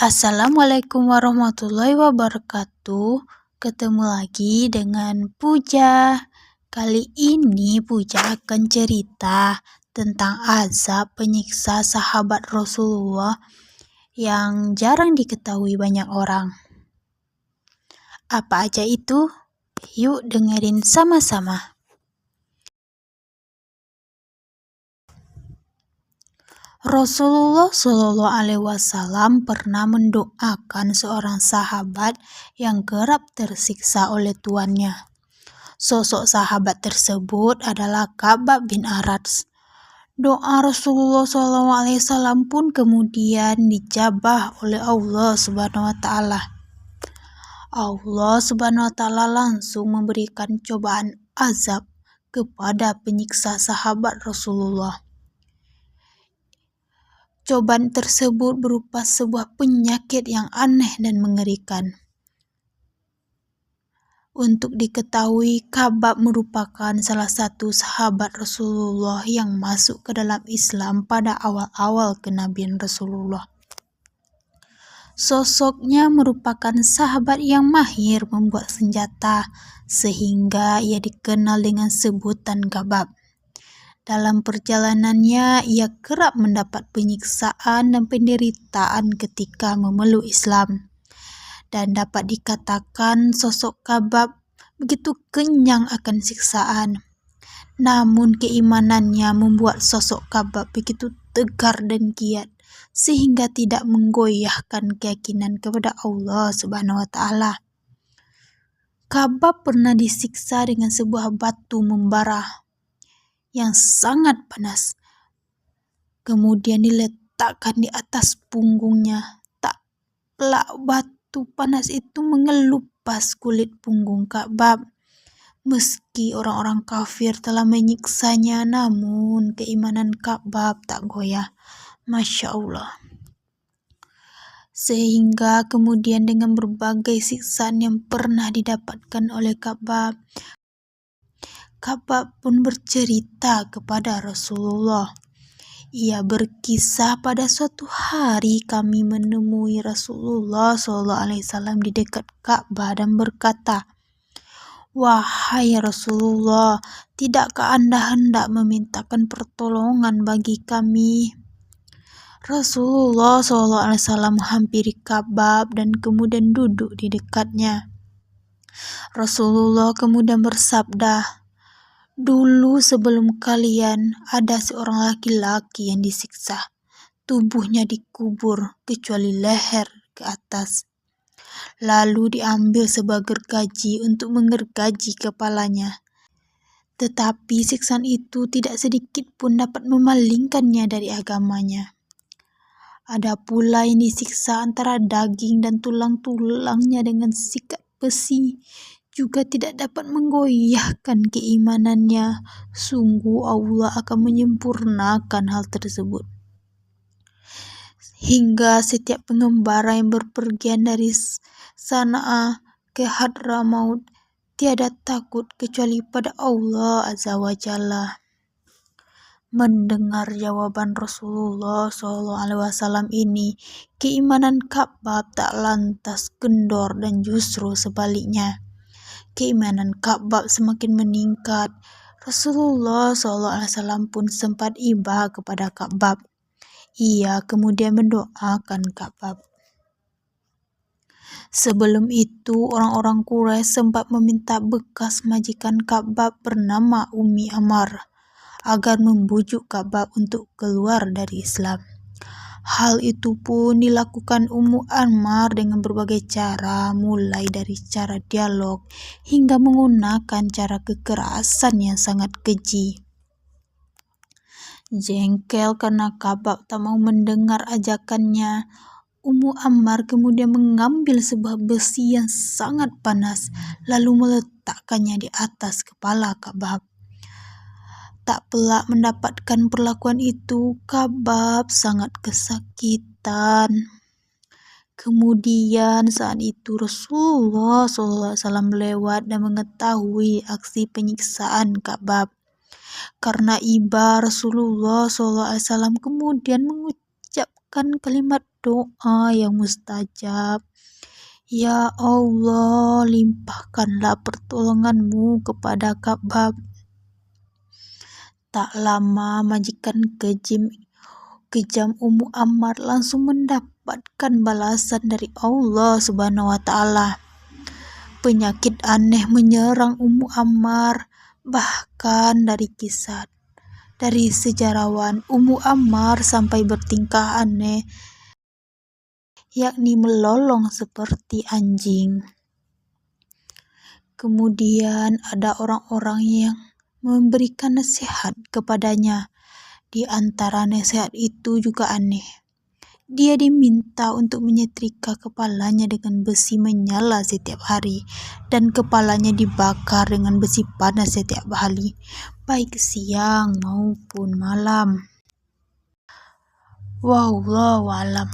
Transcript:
Assalamualaikum warahmatullahi wabarakatuh. Ketemu lagi dengan Puja. Kali ini Puja akan cerita tentang azab penyiksa sahabat Rasulullah yang jarang diketahui banyak orang. Apa aja itu? Yuk dengerin sama-sama. Rasulullah Shallallahu Alaihi Wasallam pernah mendoakan seorang sahabat yang kerap tersiksa oleh tuannya. Sosok sahabat tersebut adalah Ka'ab bin Arats. Doa Rasulullah Shallallahu Alaihi Wasallam pun kemudian dijabah oleh Allah Subhanahu Wa Taala. Allah Subhanahu Wa Taala langsung memberikan cobaan azab kepada penyiksa sahabat Rasulullah. Cobaan tersebut berupa sebuah penyakit yang aneh dan mengerikan. Untuk diketahui, Ka'ab merupakan salah satu sahabat Rasulullah yang masuk ke dalam Islam pada awal-awal kenabian Rasulullah. Sosoknya merupakan sahabat yang mahir membuat senjata, sehingga ia dikenal dengan sebutan Ka'ab. Dalam perjalanannya, ia kerap mendapat penyiksaan dan penderitaan ketika memeluk Islam. Dan dapat dikatakan sosok Ka'ab begitu kenyang akan siksaan. Namun keimanannya membuat sosok Ka'ab begitu tegar dan giat, sehingga tidak menggoyahkan keyakinan kepada Allah Subhanahu Wa Taala. Ka'ab pernah disiksa dengan sebuah batu membara yang sangat panas. Kemudian diletakkan di atas punggungnya. Tak pelak batu panas itu mengelupas kulit punggung Ka'ab. Meski orang-orang kafir telah menyiksanya, namun keimanan Ka'ab tak goyah. Masya Allah. Sehingga kemudian dengan berbagai siksaan yang pernah didapatkan oleh Ka'ab pun bercerita kepada Rasulullah. Ia berkisah, pada suatu hari kami menemui Rasulullah SAW di dekat Ka'bah dan berkata, "Wahai Rasulullah, tidakkah Anda hendak memintakan pertolongan bagi kami?" Rasulullah SAW menghampiri Ka'ab dan kemudian duduk di dekatnya. Rasulullah kemudian bersabda, "Dulu sebelum kalian ada seorang laki-laki yang disiksa. Tubuhnya dikubur kecuali leher ke atas. Lalu diambil sebagai gergaji untuk menggergaji kepalanya. Tetapi siksaan itu tidak sedikit pun dapat memalingkannya dari agamanya. Ada pula yang disiksa antara daging dan tulang-tulangnya dengan sikat besi, juga tidak dapat menggoyahkan keimanannya. Sungguh Allah akan menyempurnakan hal tersebut. Hingga setiap pengembara yang berpergian dari Sana'a ke Hadramaut tiada takut kecuali pada Allah Azza wa Jalla." Mendengar jawaban Rasulullah SAW ini, keimanan Ka'ab tak lantas kendor dan justru sebaliknya. Keimanan Ka'ab semakin meningkat. Rasulullah SAW pun sempat iba kepada Ka'ab. Ia kemudian mendoakan Ka'ab. Sebelum itu, orang-orang Quraisy sempat meminta bekas majikan Ka'ab bernama Ummi Ammar agar membujuk Ka'ab untuk keluar dari Islam. Hal itu pun dilakukan Ummu Ammar dengan berbagai cara, mulai dari cara dialog hingga menggunakan cara kekerasan yang sangat keji. Jengkel karena Ka'ab tak mau mendengar ajakannya, Ummu Ammar kemudian mengambil sebuah besi yang sangat panas lalu meletakkannya di atas kepala Ka'ab. Tak pelak mendapatkan perlakuan itu, Ka'ab sangat kesakitan. Kemudian saat itu Rasulullah SAW lewat dan mengetahui aksi penyiksaan Ka'ab. Karena iba, Rasulullah SAW kemudian mengucapkan kalimat doa yang mustajab. Ya Allah, limpahkanlah pertolongan-Mu kepada Ka'bah. Tak lama majikan kejam Ummu Ammar langsung mendapatkan balasan dari Allah Subhanahu wa Ta'ala. Penyakit aneh menyerang Ummu Ammar. Bahkan dari sejarawan, Ummu Ammar sampai bertingkah aneh, yakni melolong seperti anjing. Kemudian ada orang-orang yang memberikan nasihat kepadanya. Di antara nasihat itu juga aneh. Dia diminta untuk menyetrika kepalanya dengan besi menyala setiap hari, dan kepalanya dibakar dengan besi panas setiap hari, baik siang maupun malam. Wallahu alam.